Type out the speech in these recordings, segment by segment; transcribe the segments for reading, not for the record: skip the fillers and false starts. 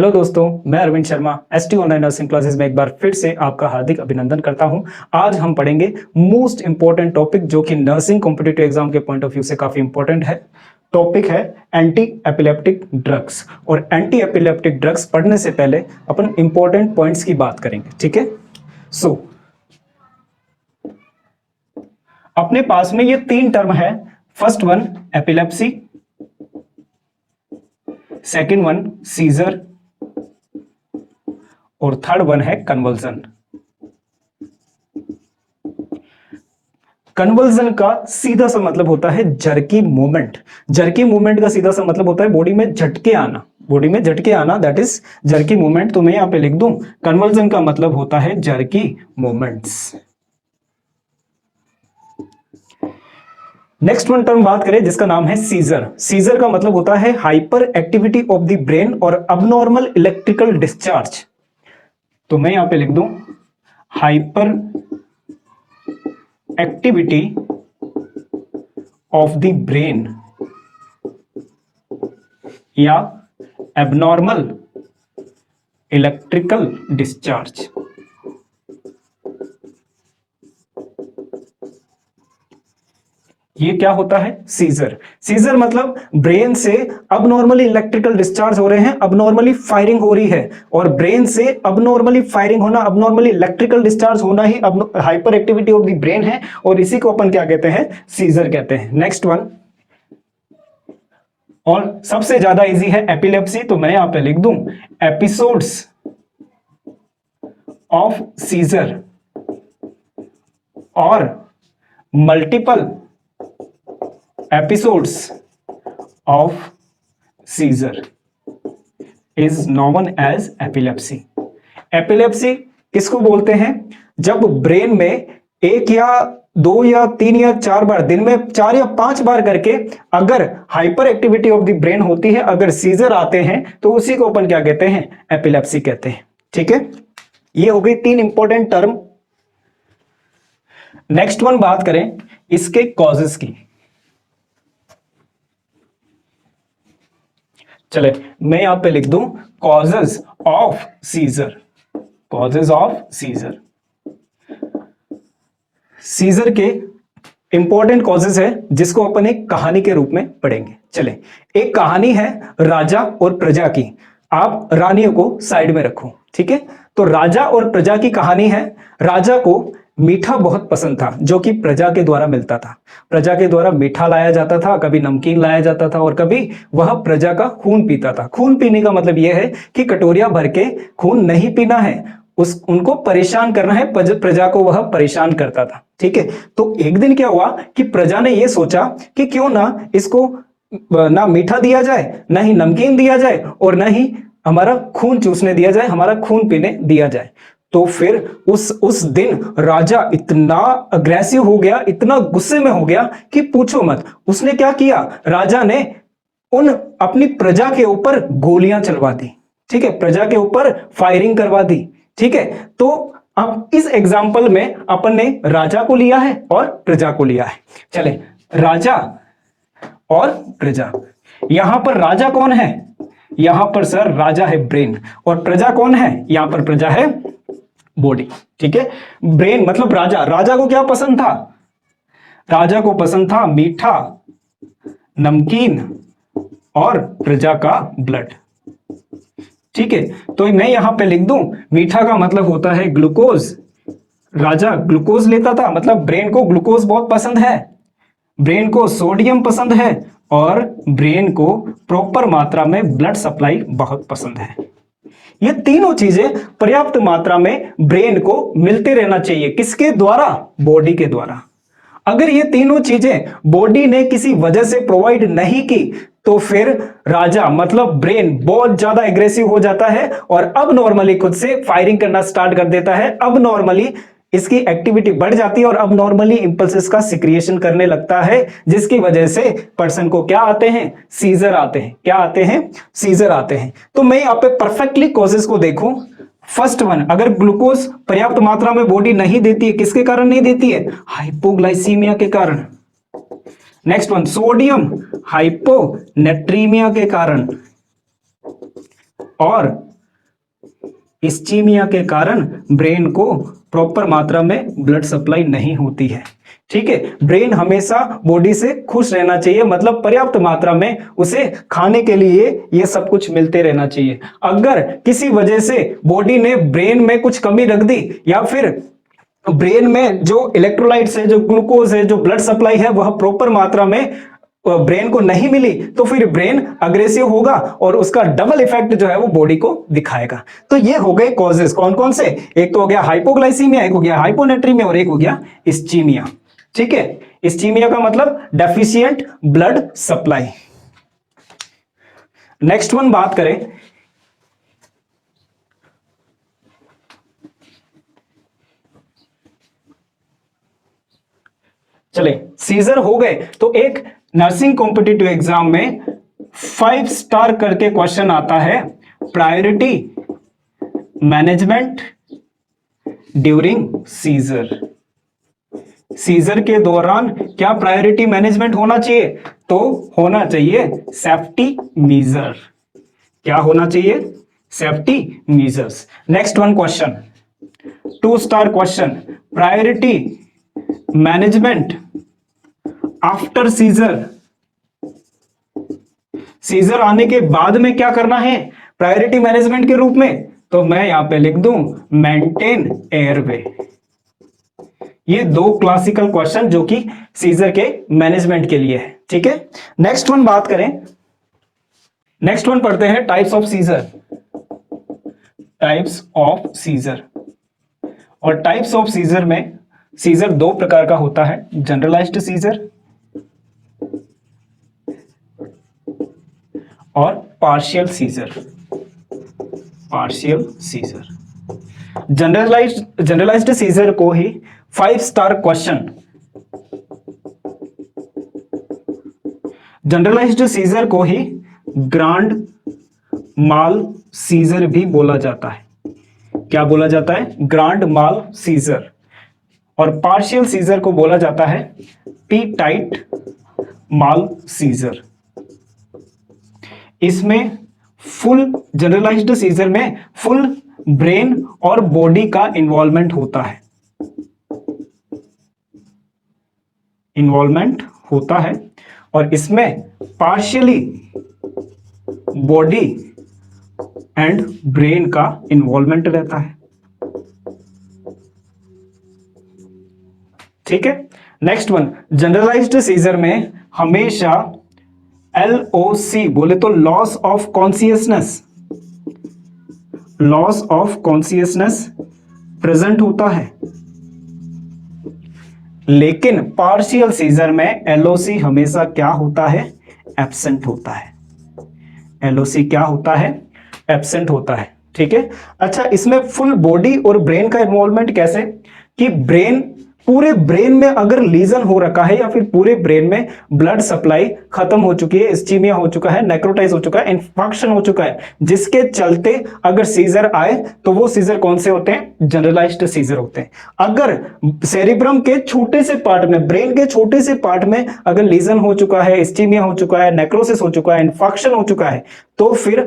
Hello दोस्तों, मैं Arvind Sharma ST online nursing classes में एक बार फिर से आपका हार्दिक अभिनंदन करता हूं। आज हम पढ़ेंगे मोस्ट इंपॉर्टेंट टॉपिक जो कि नर्सिंग कॉम्पिटिटिव एग्जाम के पॉइंट ऑफ व्यू से काफी इंपॉर्टेंट है। टॉपिक है एंटी एपिलेप्टिक ड्रग्स। और एंटी एपिलेप्टिक ड्रग्स पढ़ने से पहले अपन इंपॉर्टेंट पॉइंट्स की बात करेंगे, ठीक है। सो अपने पास में ये तीन टर्म है। First one epilepsy, second one seizure और थर्ड वन है कन्वर्जन। कन्वर्जन का सीधा सा मतलब होता है जर्की मूवमेंट। जर्की मूवमेंट का सीधा सा मतलब होता है बॉडी में झटके आना, बॉडी में झटके आना, दैट इज जर्की मूवमेंट। तो मैं यहां पे लिख दूं कन्वर्जन का मतलब होता है jerky movements. Next one term बात करें जिसका नाम है सीजर। सीजर का मतलब होता है hyper activity of the brain और अबनॉर्मल इलेक्ट्रिकल डिस्चार्ज। तो मैं यहां पे लिख दूं hyper activity of the brain या एबनॉर्मल इलेक्ट्रिकल डिस्चार्ज। ये क्या होता है? सीजर। सीजर मतलब ब्रेन से अबनॉर्मली इलेक्ट्रिकल डिस्चार्ज हो रहे हैं, अबनॉर्मली फायरिंग हो रही है। और ब्रेन से अबनॉर्मली फायरिंग होना, अबनॉर्मली इलेक्ट्रिकल डिस्चार्ज होना ही hyper activity of the brain है। और इसी को अपन क्या कहते हैं? सीजर कहते हैं। नेक्स्ट वन और सबसे ज्यादा इजी है एपिलेप्सी। तो मैं यहां पे लिख दूं एपिसोड्स ऑफ सीजर और multiple episodes of seizure is known as epilepsy। epilepsy किसको बोलते हैं? जब ब्रेन में एक या दो या तीन या चार बार, दिन में 4 या 5 बार करके अगर hyper activity of the brain होती है, अगर सीजर आते हैं, तो उसी को अपन क्या कहते हैं? एपिलेप्सी कहते हैं। ठीक है, ये हो गई तीन इंपॉर्टेंट टर्म। नेक्स्ट वन बात करें इसके कॉजेस की। चले मैं यहां पे लिख दूं causes of seizure. Causes of seizure, seizure के इंपॉर्टेंट कॉजेज है जिसको अपन एक कहानी के रूप में पढ़ेंगे। चले, एक कहानी है राजा और प्रजा की। आप रानियों को साइड में रखो, ठीक है। तो राजा और प्रजा की कहानी है। राजा को मीठा बहुत पसंद था जो कि प्रजा के द्वारा मिलता था। प्रजा के द्वारा मीठा लाया जाता था, कभी नमकीन लाया जाता था और कभी वह प्रजा का खून पीता था। खून पीने का मतलब यह है कि कटोरियां भर के खून नहीं पीना है, उनको परेशान करना है। प्रजा को वह परेशान करता था, ठीक है। तो एक दिन क्या हुआ कि प्रजा ने यह सोचा कि क्यों ना इसको ना मीठा दिया जाए, ना ही नमकीन दिया जाए और ना ही हमारा खून चूसने दिया जाए, हमारा खून पीने दिया जाए। तो फिर उस दिन राजा इतना अग्रेसिव हो गया, इतना गुस्से में हो गया कि पूछो मत। उसने क्या किया? राजा ने उन अपनी प्रजा के ऊपर गोलियां चलवा दी, ठीक है। प्रजा के ऊपर फायरिंग करवा दी, ठीक है। तो अब इस एग्जाम्पल में अपन ने राजा को लिया है और प्रजा को लिया है। चले, राजा और प्रजा। यहां पर राजा कौन है? यहां पर सर राजा है ब्रेन। और प्रजा कौन है? यहां पर प्रजा है बॉडी, ठीक है। ब्रेन मतलब राजा। राजा को क्या पसंद था? राजा को पसंद था मीठा, नमकीन और प्रजा का ब्लड, ठीक है। तो मैं यहां पे लिख दूं मीठा का मतलब होता है ग्लूकोज। राजा ग्लूकोज लेता था, मतलब ब्रेन को ग्लूकोज बहुत पसंद है, ब्रेन को सोडियम पसंद है और ब्रेन को प्रॉपर मात्रा में ब्लड सप्लाई बहुत पसंद है। ये तीनों चीजें पर्याप्त मात्रा में ब्रेन को मिलते रहना चाहिए। किसके द्वारा? बॉडी के द्वारा। अगर ये तीनों चीजें बॉडी ने किसी वजह से प्रोवाइड नहीं की तो फिर राजा मतलब ब्रेन बहुत ज्यादा एग्रेसिव हो जाता है और अब नॉर्मली खुद से फायरिंग करना स्टार्ट कर देता है। अब नॉर्मली इसकी एक्टिविटी बढ़ जाती है और अब नॉर्मली इंपल्सेस का सिक्रिएशन करने लगता है, जिसकी वजह से पर्सन को क्या आते हैं? सीजर आते हैं। क्या आते हैं? सीजर आते हैं। तो मैं यहां पे परफेक्टली कॉजेस को देखूं। फर्स्ट वन, अगर ग्लूकोज पर्याप्त मात्रा में बॉडी नहीं देती है, किसके कारण नहीं देती है? हाइपोग्लाइसीमिया के कारण। नेक्स्ट वन, सोडियम हाइपोनेट्रीमिया के कारण। और इस्चीमिया के कारण ब्रेन को प्रॉपर मात्रा में ब्लड सप्लाई नहीं होती है। ठीक है, ब्रेन हमेशा बॉडी से खुश रहना चाहिए, मतलब पर्याप्त मात्रा में उसे खाने के लिए ये सब कुछ मिलते रहना चाहिए। अगर किसी वजह से बॉडी ने ब्रेन में कुछ कमी रख दी या फिर ब्रेन में जो इलेक्ट्रोलाइट्स है, जो ग्लूकोज है, जो ब्लड सप्लाई है वह प्रॉपर मात्रा में ब्रेन को नहीं मिली, तो फिर ब्रेन अग्रेसिव होगा और उसका डबल इफेक्ट जो है वो बॉडी को दिखाएगा। तो ये हो गए कॉजेस, कौन कौन से, एक तो हो गया हाइपोग्लाइसीमिया, एक हो गया हाइपोनेट्रीमिया और एक हो गया इस्चीमिया। ठीक है, इस्चीमिया का मतलब deficient blood supply. Next one बात करें, चले सीजर हो गए तो एक नर्सिंग कॉम्पिटिटिव एग्जाम में 5 स्टार करके क्वेश्चन आता है, priority management during seizure. Seizure के दौरान क्या प्रायोरिटी मैनेजमेंट होना चाहिए, तो होना चाहिए सेफ्टी मीजर। क्या होना चाहिए, safety measures. Next one question, 2 star question, priority management after seizure. Seizure आने के बाद में क्या करना है प्रायोरिटी मैनेजमेंट के रूप में, तो मैं यहां पे लिख दूं मेंटेन एयरवे। ये 2 क्लासिकल क्वेश्चन जो कि सीजर के मैनेजमेंट के लिए है। ठीक है, नेक्स्ट वन बात करें, नेक्स्ट वन पढ़ते हैं types of seizure. Types of seizure, और टाइप्स ऑफ सीजर में सीजर 2 प्रकार का होता है, जनरलाइज्ड सीजर और partial seizure. Partial seizure, generalised seizure को ही 5 स्टार क्वेश्चन, जनरलाइज्ड सीजर को ही ग्रांड माल सीजर भी बोला जाता है। क्या बोला जाता है, ग्रांड माल सीजर। और पार्शियल सीजर को बोला जाता है पी टाइट माल सीजर। इसमें फुल, जनरलाइज्ड सीजर में फुल ब्रेन और बॉडी का इन्वॉल्वमेंट होता है, इन्वॉल्वमेंट होता है, और इसमें पार्शियली बॉडी एंड ब्रेन का इन्वॉल्वमेंट रहता है। ठीक है, नेक्स्ट वन, जनरलाइज्ड सीजर में हमेशा LOC बोले तो loss of consciousness, loss of consciousness present होता है। लेकिन पार्शियल सीजर में LOC हमेशा क्या होता है, एब्सेंट होता है। LOC क्या होता है, एब्सेंट होता है। ठीक है, अच्छा इसमें फुल बॉडी और ब्रेन का इन्वॉल्वमेंट कैसे, कि ब्रेन, पूरे ब्रेन में अगर लीजन हो रखा है या फिर पूरे ब्रेन में ब्लड सप्लाई खत्म हो चुकी है, इस्चीमिया हो चुका है, नेक्रोटाइज हो चुका है, इंफेक्शन हो चुका है, जिसके चलते अगर सीजर आए तो वो सीजर कौन से होते हैं, जनरलाइज्ड सीजर होते हैं। अगर सेरिब्रम के छोटे से पार्ट में, ब्रेन के छोटे से पार्ट में अगर लीजन हो चुका है, इस्चीमिया हो चुका है, नेक्रोसिस हो चुका है, इंफेक्शन हो चुका है, तो फिर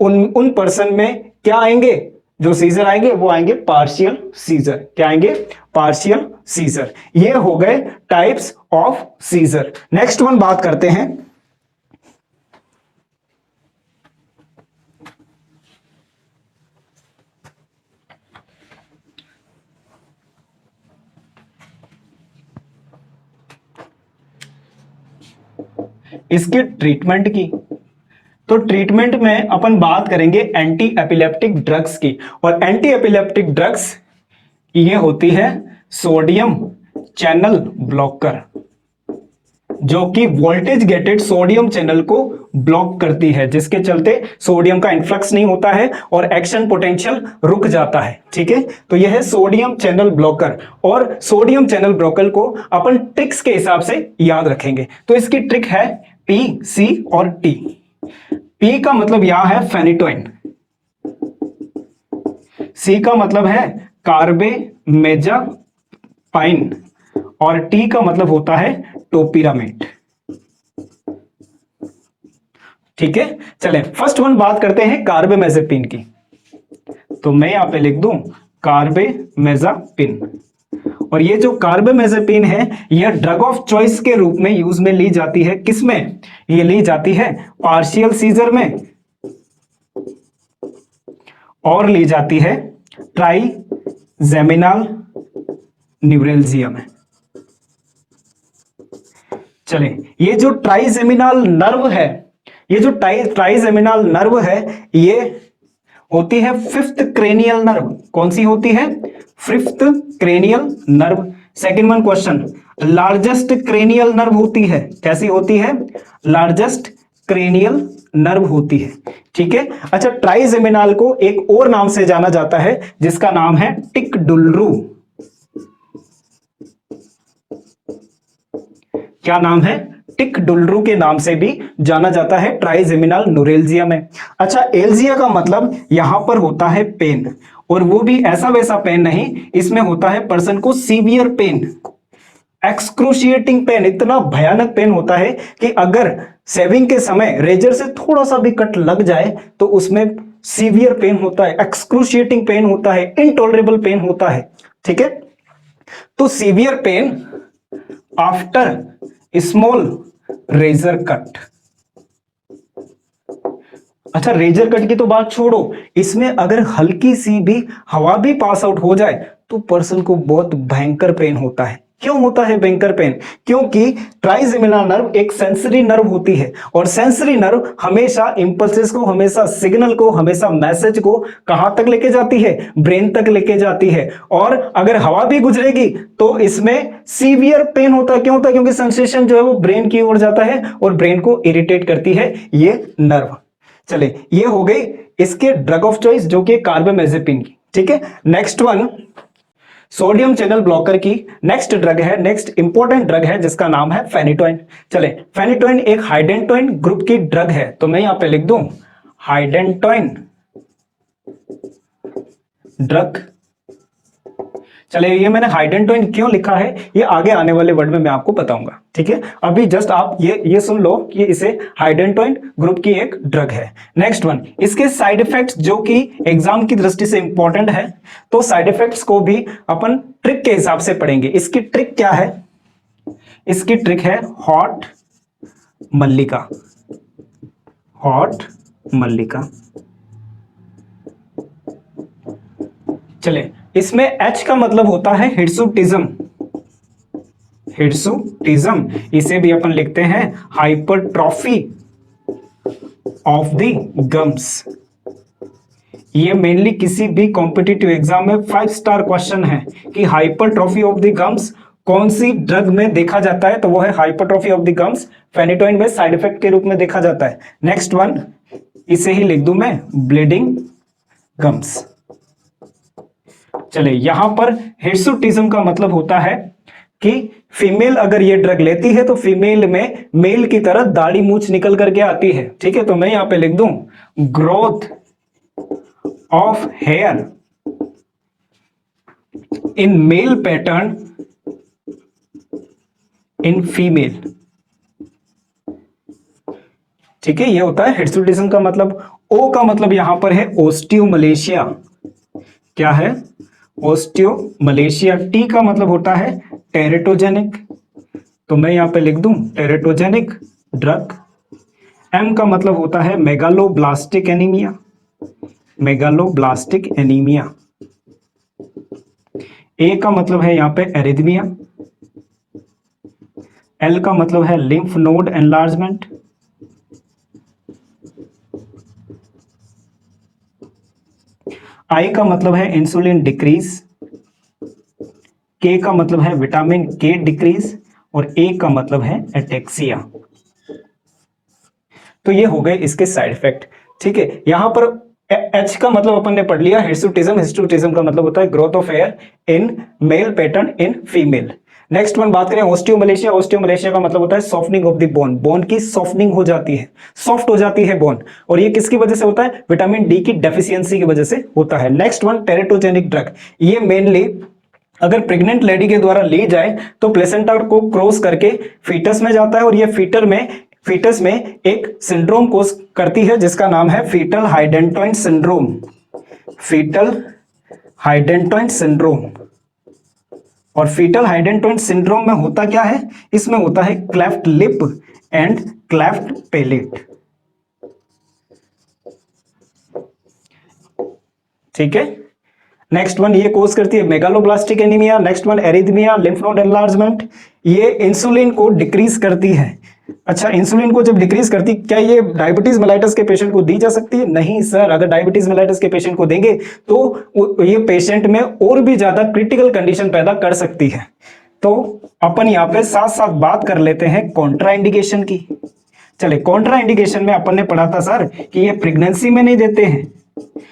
उन पर्सन में क्या आएंगे, जो सीजर आएंगे वो आएंगे पार्शियल सीजर। क्या आएंगे, पार्शियल सीजर। ये हो गए types of seizure. Next one बात करते हैं, इसके ट्रीटमेंट की। तो ट्रीटमेंट में अपन बात करेंगे एंटी एपिलेप्टिक ड्रग्स की, और एंटी एपिलेप्टिक ड्रग्स ये होती है सोडियम चैनल ब्लॉकर, जो कि वोल्टेज गेटेड सोडियम चैनल को ब्लॉक करती है, जिसके चलते सोडियम का इन्फ्लक्स नहीं होता है और एक्शन पोटेंशियल रुक जाता है। ठीक है, तो यह है सोडियम चैनल ब्लॉकर। और सोडियम चैनल ब्लॉकर को अपन ट्रिक्स के हिसाब से याद रखेंगे। तो इसकी ट्रिक है P, C और T। P का मतलब यहां है फेनिटोइन, C का मतलब है कार्बेमेजापाइन और T का मतलब होता है टोपिरामेट। ठीक है, चलें फर्स्ट वन बात करते हैं कार्बेमेजेपिन की। तो मैं यहां पे लिख दूं कार्बेमेज़ापिन। और ये जो कार्बेमेज़ापिन है यह ड्रग ऑफ चॉइस के रूप में यूज में ली जाती है। किसमें ये ली जाती है? पार्शियल सीजर में, और ली जाती है ट्राइजेमिनल न्यूरेल्जिया में। चले, ये जो ट्राइजेमिनल नर्व है, ये जो ट्राइजेमिनल नर्व है ये होती है फिफ्थ क्रेनियल नर्व। कौन सी होती है? Fifth cranial nerve. Second one question, largest cranial nerve होती है। कैसी होती है? लार्जेस्ट क्रेनियल नर्व होती है। ठीक है। अच्छा, ट्राइजेमिनल को एक और नाम से जाना जाता है जिसका नाम है टिकडुलरू। क्या नाम है? टिकडुलरू के नाम से भी जाना जाता है ट्राइजेमिनल न्यूरेल्जिया में। अच्छा, एल्जिया का मतलब यहां पर होता है पेन, और वो भी ऐसा वैसा पेन नहीं, इसमें होता है पर्सन को सीवियर पेन, एक्सक्रूशिएटिंग पेन। इतना भयानक पेन होता है कि अगर शेविंग के समय रेजर से थोड़ा सा भी कट लग जाए तो उसमें सीवियर पेन होता है, एक्सक्रूशिएटिंग पेन होता है, इनटॉलरेबल पेन होता है। ठीक है। तो severe pain after small razor cut. अच्छा, रेजर कट की तो बात छोड़ो, इसमें अगर हल्की सी भी हवा भी पास आउट हो जाए तो पर्सन को बहुत भयंकर पेन होता है। क्यों होता है भयंकर पेन? क्योंकि ट्राइजेमिनल नर्व एक सेंसरी नर्व होती है, और सेंसरी नर्व हमेशा इंपल्सेस को, हमेशा सिग्नल को, हमेशा मैसेज को कहां तक लेके जाती है? ब्रेन तक लेके जाती है। और अगर हवा भी गुजरेगी तो इसमें सीवियर पेन होता है। क्यों होता है? क्योंकि सेंसेशन जो है वो ब्रेन की ओर जाता है और ब्रेन को इरिटेट करती है ये नर्व। चले, ये हो गई इसके ड्रग ऑफ चॉइस जो कि कार्बेमेज़ापिन की। ठीक है। Next one, sodium channel blocker की नेक्स्ट ड्रग है, नेक्स्ट इंपॉर्टेंट ड्रग है जिसका नाम है फेनिटोइन। चले, फेनिटोइन एक हाइडेंटोइन ग्रुप की ड्रग है, तो मैं यहां पे लिख दूं हाइडेंटोइन ड्रग। चले, ये मैंने हाइडेंटोइन क्यों लिखा है ये आगे आने वाले वर्ड में मैं आपको बताऊंगा। ठीक है। अभी जस्ट आप ये सुन लो कि इसे हाइडेंटोइन ग्रुप की एक ड्रग है। नेक्स्ट वन, इसके साइड इफेक्ट्स जो कि एग्जाम की दृष्टि से इंपॉर्टेंट है, तो साइड इफेक्ट्स को भी अपन ट्रिक के हिसाब से पढ़ेंगे। इसकी ट्रिक क्या है? इसकी ट्रिक है हॉट मल्लिका। हॉट मल्लिका। चले, इसमें H का मतलब होता है हिर्सुटिज्म। हिर्सुटिज्म, इसे भी अपन लिखते हैं हाइपरट्रॉफी ऑफ द गम्स। ये मेनली किसी भी कॉम्पिटिटिव एग्जाम में 5 स्टार क्वेश्चन है कि हाइपरट्रॉफी ऑफ द गम्स कौन सी ड्रग में देखा जाता है, तो वो है hypertrophy of the gums. Phenytoin में साइड इफेक्ट के रूप में देखा जाता है। नेक्स्ट वन, इसे ही लिख दूं मैं ब्लीडिंग गम्स। चले, यहां पर हिर्सुटिज्म का मतलब होता है कि फीमेल अगर ये ड्रग लेती है तो फीमेल में मेल की तरह दाढ़ी मूछ निकल करके आती है। ठीक है। तो मैं यहां पे लिख दूं growth of here in male pattern in female. ठीक है, ये होता है हिर्सुटिज्म का मतलब। ओ का मतलब यहां पर है ओस्टियोमलेशिया। क्या है? ओस्टियोमलेशिया। टी का मतलब होता है टेरेटोजेनिक, तो मैं यहां पे लिख दूं टेरेटोजेनिक ड्रग। एम का मतलब होता है megaloblastic anaemia. Megaloblastic anaemia. A का मतलब है यहां पे एरिथमिया। एल का मतलब है लिम्फ नोड एनलार्जमेंट। आई का मतलब है इंसुलिन डिक्रीज। के का मतलब है विटामिन के डिक्रीज, और ए का मतलब है एटेक्सिया। तो ये हो गए इसके साइड इफेक्ट। ठीक है। यहां पर एच का मतलब अपन ने पढ़ लिया हिर्सुटिज्म। हिर्सुटिज्म का मतलब होता है growth of here in male pattern in female. Next one बात करें ओस्टियोमलेशिया। ओस्टियोमलेशिया का मतलब होता है softening of the bone. Bone की सॉफ्टनिंग हो जाती है, सॉफ्ट हो जाती है बोन, और ये किसकी वजह से होता है? विटामिन डी की डेफिशिएंसी की वजह से होता है। Next one teratogenic drug. ये मेनली अगर प्रेग्नेंट लेडी के द्वारा ली जाए तो प्लेसेंटा को क्रॉस करके फीटस में जाता है, और ये फीटस में एक सिंड्रोम कोस करती है जिसका नाम है fetal hydantoin syndrome. Fetal hydantoin syndrome. और फीटल हाइडेंटोइन सिंड्रोम में होता क्या है, इसमें होता है cleft lip and cleft palate. ठीक है, नेक्स्ट वन ये कोज करती है megaloblastic anaemia. Next one arrhythmia, lymph node enlargement, ये इंसुलिन को डिक्रीज करती है। अच्छा, इंसुलिन को जब डिक्रीज करती, क्या ये डायबिटीज मेलाइटस के पेशेंट को दी जा सकती है? नहीं सर, अगर डायबिटीज मेलाइटस के पेशेंट को देंगे तो ये पेशेंट में और भी ज्यादा क्रिटिकल कंडीशन पैदा कर सकती है। तो अपन यहाँ पे साथ साथ बात कर लेते हैं कॉन्ट्राइंडिकेशन की। चले, कॉन्ट्राइंडिकेशन में अपन ने पढ़ा था सर कि ये प्रेगनेंसी में नहीं देते हैं,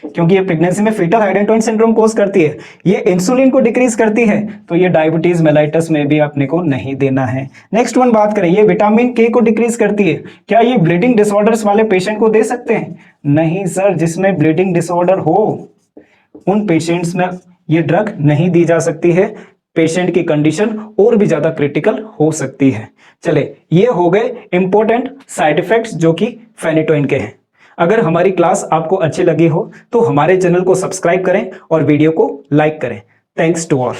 क्योंकि ये प्रेगनेंसी में फीटल हाइडेंटोइन सिंड्रोम कोज करती है, ये इंसुलिन को डिक्रीज करती है, तो ये डायबिटीज मेलाइटस में भी अपने को नहीं देना है। नेक्स्ट वन बात करें, ये विटामिन के को डिक्रीज करती है, क्या ये ब्लीडिंग डिसऑर्डर्स वाले पेशेंट को दे सकते हैं? नहीं सर, जिसमें ब्लीडिंग डिसऑर्डर हो उन पेशेंट्स में ये ड्रग नहीं दी जा सकती है, पेशेंट की कंडीशन और भी ज्यादा क्रिटिकल हो सकती है। चले, ये हो गए इंपॉर्टेंट साइड इफेक्ट्स जो कि फेनिटोइन के हैं। अगर हमारी क्लास आपको अच्छी लगी हो तो हमारे चैनल को सब्सक्राइब करें और वीडियो को लाइक करें। Thanks to all.